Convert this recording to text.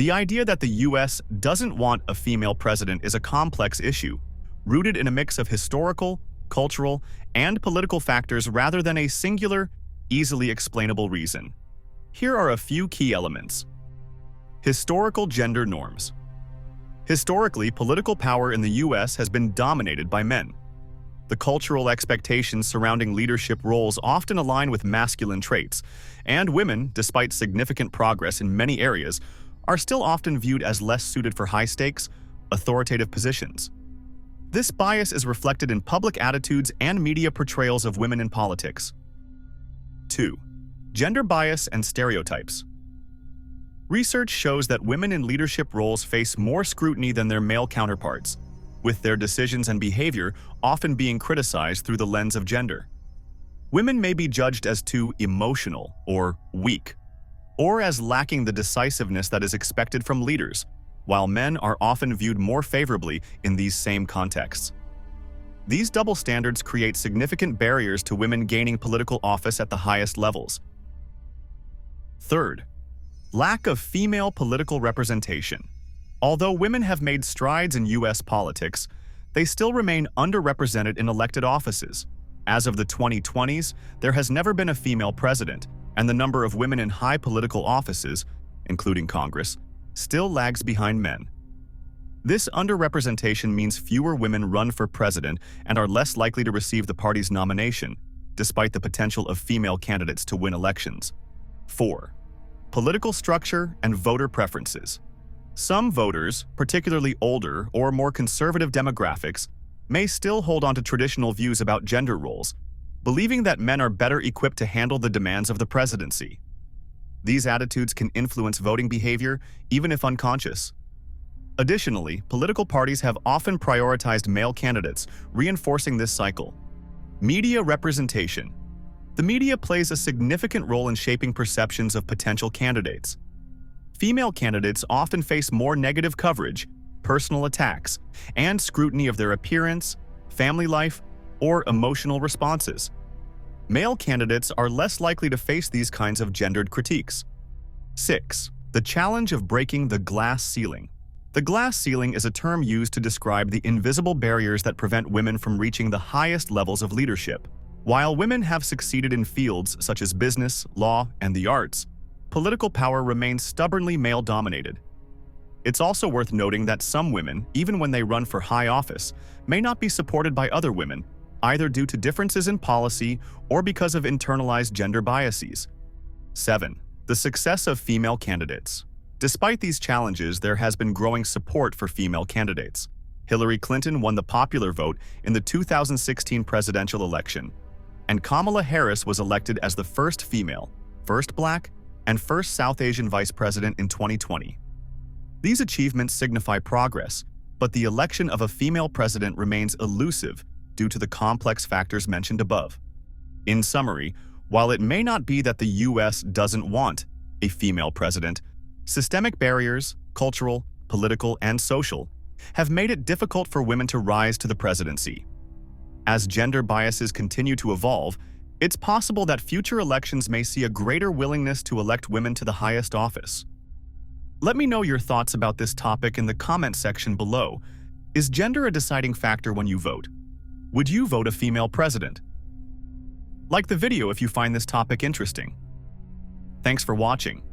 The idea that the US doesn't want a female president is a complex issue, rooted in a mix of historical, cultural, and political factors rather than a singular, easily explainable reason. Here are a few key elements. Historical gender norms. Historically, political power in the US has been dominated by men. The cultural expectations surrounding leadership roles often align with masculine traits, and women, despite significant progress in many areas, are still often viewed as less suited for high-stakes, authoritative positions. This bias is reflected in public attitudes and media portrayals of women in politics. 2. Gender bias and stereotypes. Research shows that women in leadership roles face more scrutiny than their male counterparts, with their decisions and behavior often being criticized through the lens of gender. Women may be judged as too emotional or weak, or as lacking the decisiveness that is expected from leaders, while men are often viewed more favorably in these same contexts. These double standards create significant barriers to women gaining political office at the highest levels. Third, lack of female political representation. Although women have made strides in US politics, they still remain underrepresented in elected offices. As of the 2020s, there has never been a female president, and the number of women in high political offices, including Congress, still lags behind men. This underrepresentation means fewer women run for president and are less likely to receive the party's nomination, despite the potential of female candidates to win elections. 4. Political structure and voter preferences. Some voters, particularly older or more conservative demographics, may still hold on to traditional views about gender roles, believing that men are better equipped to handle the demands of the presidency. These attitudes can influence voting behavior, even if unconscious. Additionally, political parties have often prioritized male candidates, reinforcing this cycle. Media representation. The media plays a significant role in shaping perceptions of potential candidates. Female candidates often face more negative coverage, personal attacks, and scrutiny of their appearance, family life, or emotional responses. Male candidates are less likely to face these kinds of gendered critiques. 6. The challenge of breaking the glass ceiling. The glass ceiling is a term used to describe the invisible barriers that prevent women from reaching the highest levels of leadership. While women have succeeded in fields such as business, law, and the arts, political power remains stubbornly male-dominated. It's also worth noting that some women, even when they run for high office, may not be supported by other women, either due to differences in policy or because of internalized gender biases. 7. The success of female candidates. Despite these challenges, there has been growing support for female candidates. Hilary Clinton won the popular vote in the 2016 presidential election, and Kamala Harris was elected as the first female, first Black, and first South Asian vice president in 2020. These achievements signify progress, but the election of a female president remains elusive due to the complex factors mentioned above. In summary, while it may not be that the US doesn't want a female president, systemic barriers, cultural, political, and social, have made it difficult for women to rise to the presidency. As gender biases continue to evolve, it's possible that future elections may see a greater willingness to elect women to the highest office. Let me know your thoughts about this topic in the comment section below. Is gender a deciding factor when you vote? Would you vote a female president? Like the video if you find this topic interesting. Thanks for watching.